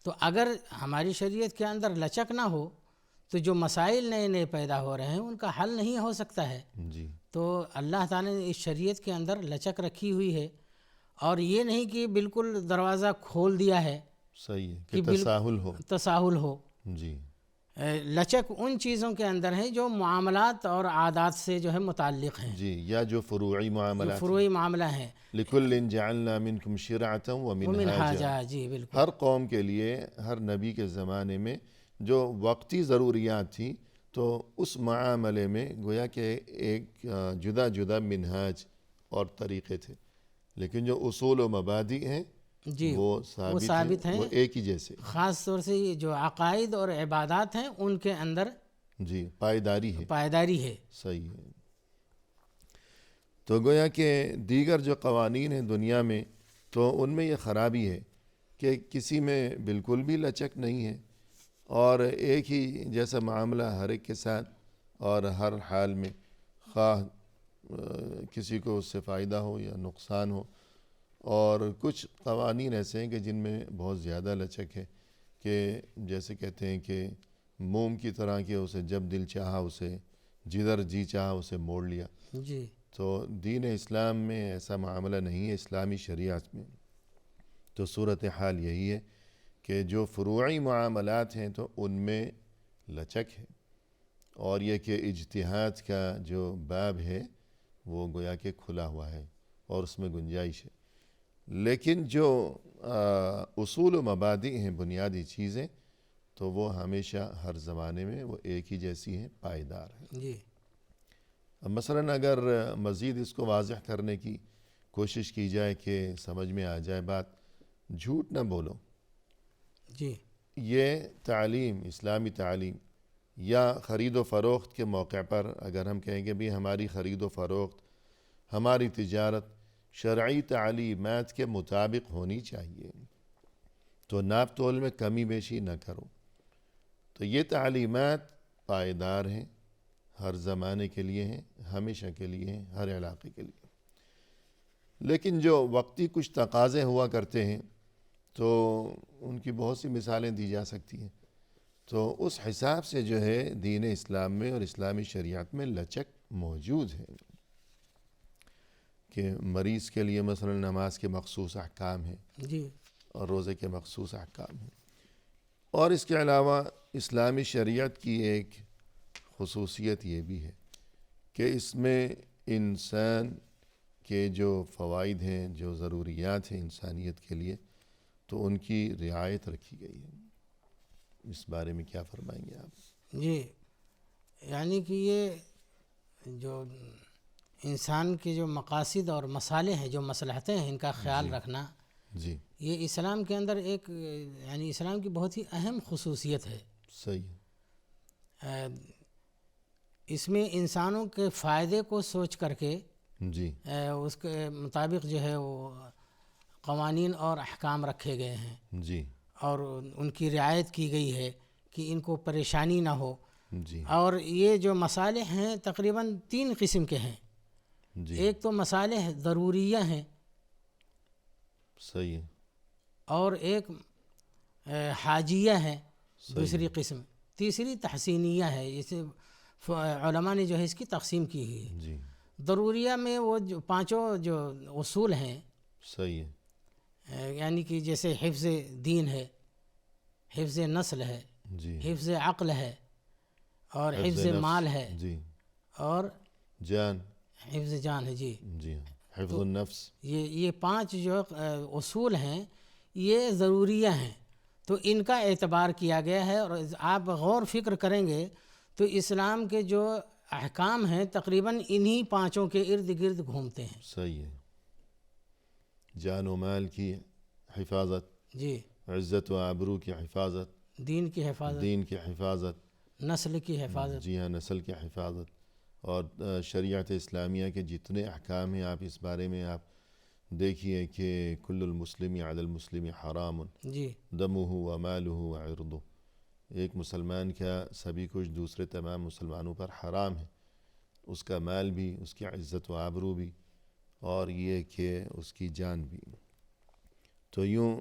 تو اگر ہماری شریعت کے اندر لچک نہ ہو تو جو مسائل نئے نئے پیدا ہو رہے ہیں ان کا حل نہیں ہو سکتا ہے۔ جی، تو اللہ تعالیٰ نے اس شریعت کے اندر لچک رکھی ہوئی ہے، اور یہ نہیں کہ بالکل دروازہ کھول دیا ہے صحیح ہے کہ تساہل ہو۔ جی، لچک ان چیزوں کے اندر ہے جو معاملات اور عادات سے جو ہے متعلق ہیں، جی، یا جو فروعی معاملات فروعی معاملہ ہیں۔ لِكُلٍّ جَعَلْنَا مِنْكُمْ شِرْعَةً وَمِنْهَاجًا، جی بالکل۔ ہر قوم کے لیے، ہر نبی کے زمانے میں جو وقتی ضروریات تھیں تو اس معاملے میں گویا کہ ایک جدا جدا منہاج اور طریقے تھے، لیکن جو اصول و مبادئ ہیں جی وہ ثابت ہیں، وہ ایک ہی جیسے۔ خاص طور سے یہ جو عقائد اور عبادات ہیں ان کے اندر جی، پائیداری ہے۔ صحیح ہے۔ تو گویا کہ دیگر جو قوانین ہیں دنیا میں، تو ان میں یہ خرابی ہے کہ کسی میں بالکل بھی لچک نہیں ہے، اور ایک ہی جیسا معاملہ ہر ایک کے ساتھ، اور ہر حال میں خواہ کسی کو اس سے فائدہ ہو یا نقصان ہو۔ اور کچھ قوانین ایسے ہیں کہ جن میں بہت زیادہ لچک ہے، کہ جیسے کہتے ہیں کہ موم کی طرح، کہ اسے جب دل چاہا اسے، جدھر جی چاہا اسے موڑ لیا۔ جی، تو دین اسلام میں ایسا معاملہ نہیں ہے، اسلامی شریعت میں۔ تو صورتحال یہی ہے کہ جو فروعی معاملات ہیں تو ان میں لچک ہے، اور یہ کہ اجتہاد کا جو باب ہے وہ گویا کہ کھلا ہوا ہے اور اس میں گنجائش ہے، لیکن جو اصول و مبادئ ہیں، بنیادی چیزیں، تو وہ ہمیشہ ہر زمانے میں وہ ایک ہی جیسی ہیں، پائیدار ہیں۔ جی، مثلاً اگر مزید اس کو واضح کرنے کی کوشش کی جائے کہ سمجھ میں آ جائے بات، جھوٹ نہ بولو۔ جی، یہ تعلیم، اسلامی تعلیم، یا خرید و فروخت کے موقع پر اگر ہم کہیں کہ بھی ہماری خرید و فروخت، ہماری تجارت شرعی تعلیمات کے مطابق ہونی چاہیے، تو ناپ تول میں کمی بیشی نہ کرو، تو یہ تعلیمات پائیدار ہیں، ہر زمانے کے لیے ہیں، ہمیشہ کے لیے ہیں، ہر علاقے کے لیے۔ لیکن جو وقتی کچھ تقاضے ہوا کرتے ہیں تو ان کی بہت سی مثالیں دی جا سکتی ہیں، تو اس حساب سے جو ہے دین اسلام میں اور اسلامی شریعت میں لچک موجود ہے، کہ مریض کے لیے مثلا نماز کے مخصوص احکام ہیں، جی، اور روزے کے مخصوص احکام ہیں۔ اور اس کے علاوہ اسلامی شریعت کی ایک خصوصیت یہ بھی ہے کہ اس میں انسان کے جو فوائد ہیں، جو ضروریات ہیں انسانیت کے لیے، تو ان کی رعایت رکھی گئی ہے۔ اس بارے میں کیا فرمائیں گے آپ؟ جی، یعنی کہ یہ جو انسان کے جو مقاصد اور مصالح ہیں، جو مصلحتیں ہیں، ان کا خیال رکھنا، جی یہ اسلام کے اندر ایک یعنی اسلام کی بہت ہی اہم خصوصیت ہے. صحیح ہے. اس میں انسانوں کے فائدے کو سوچ کر کے جی اس کے مطابق جو ہے وہ قوانین اور احکام رکھے گئے ہیں جی اور ان کی رعایت کی گئی ہے کہ ان کو پریشانی نہ ہو. جی اور یہ جو مصالح ہیں تقریباً 3 قسم کے ہیں. جی ایک تو مصالح ضروریہ ہیں صحیح ہے. اور ایک حاجیہ ہے دوسری قسم. تیسری تحسینیہ ہے. اسے علماء نے جو ہے اس کی تقسیم کی ہوئی ہے. جی ضروریہ میں وہ جو 5 جو اصول ہیں صحیح ہے. یعنی کہ جیسے حفظ دین ہے, حفظ نسل ہے, جی حفظ عقل ہے اور حفظ مال ہے جی اور جان. حفظ جان ہے. جی جی حفظ النفس. یہ 5 جو اصول ہیں یہ ضروریہ ہیں. تو ان کا اعتبار کیا گیا ہے. اور آپ غور فکر کریں گے تو اسلام کے جو احکام ہیں تقریباً انہی 5 کے ارد گرد گھومتے ہیں. صحیح ہے. جان و مال کی حفاظت, جی عزت و آبرو کی حفاظت, دین کی حفاظت, دین کی حفاظت, نسل کی حفاظت. جی ہاں نسل کی حفاظت. اور شریعت اسلامیہ کے جتنے احکام ہیں آپ اس بارے میں آپ دیکھیے کہ کل المسلم علی المسلم حرام جی دمہ و مالہ و عرضہ. ایک مسلمان کا سبھی کچھ دوسرے تمام مسلمانوں پر حرام ہے. اس کا مال بھی, اس کی عزت و آبرو بھی, اور یہ کہ اس کی جان بھی. تو یوں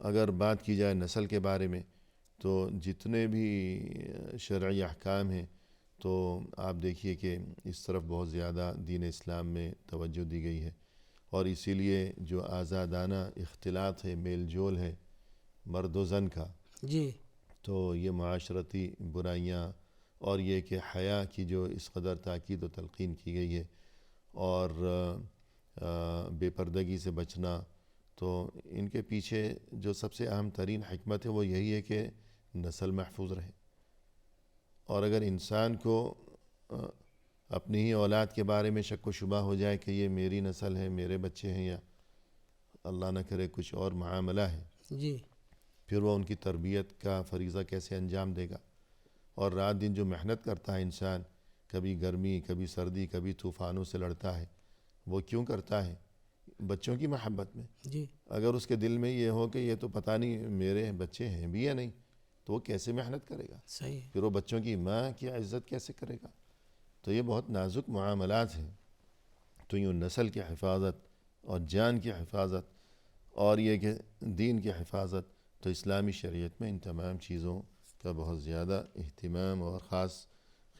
اگر بات کی جائے نسل کے بارے میں تو جتنے بھی شرعی احکام ہیں تو آپ دیکھیے کہ اس طرف بہت زیادہ دین اسلام میں توجہ دی گئی ہے. اور اسی لیے جو آزادانہ اختلاط ہے, میل جول ہے مرد و زن کا, جی تو یہ معاشرتی برائیاں اور یہ کہ حیا کی جو اس قدر تاکید و تلقین کی گئی ہے اور بے پردگی سے بچنا, تو ان کے پیچھے جو سب سے اہم ترین حکمت ہے وہ یہی ہے کہ نسل محفوظ رہے. اور اگر انسان کو اپنی ہی اولاد کے بارے میں شک و شبہ ہو جائے کہ یہ میری نسل ہے, میرے بچے ہیں, یا اللہ نہ کرے کچھ اور معاملہ ہے, جی پھر وہ ان کی تربیت کا فریضہ کیسے انجام دے گا؟ اور رات دن جو محنت کرتا ہے انسان, کبھی گرمی, کبھی سردی, کبھی طوفانوں سے لڑتا ہے, وہ کیوں کرتا ہے؟ بچوں کی محبت میں. جی اگر اس کے دل میں یہ ہو کہ یہ تو پتہ نہیں میرے بچے ہیں بھی یا نہیں, تو وہ کیسے محنت کرے گا؟ صحیح. پھر وہ بچوں کی ماں کی عزت کیسے کرے گا؟ تو یہ بہت نازک معاملات ہیں. تو یوں نسل کی حفاظت اور جان کی حفاظت اور یہ کہ دین کی حفاظت, تو اسلامی شریعت میں ان تمام چیزوں کا بہت زیادہ اہتمام اور خاص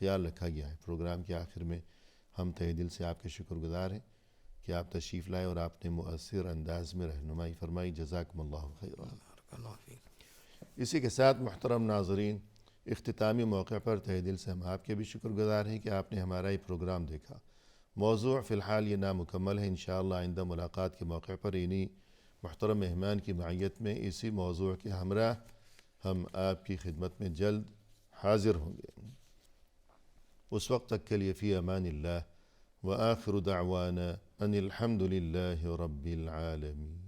خیال رکھا گیا ہے. پروگرام کے آخر میں ہم تہہ دل سے آپ کے شکر گزار ہیں کہ آپ تشریف لائے اور آپ نے مؤثر انداز میں رہنمائی فرمائی. جزاکم اللہ خیرا. اسی کے ساتھ محترم ناظرین, اختتامی موقع پر تہہ دل سے ہم آپ کے بھی شکر گزار ہیں کہ آپ نے ہمارا یہ پروگرام دیکھا. موضوع فی الحال یہ نامکمل ہے. انشاءاللہ آئندہ ملاقات کے موقع پر انہی محترم مہمان کی معیت میں اسی موضوع کے ہمراہ ہم آپ کی خدمت میں جلد حاضر ہوں گے. اس وقت تک کے لیے فی امان اللہ, وآخر دعوانا ان الحمد للہ رب العالمین.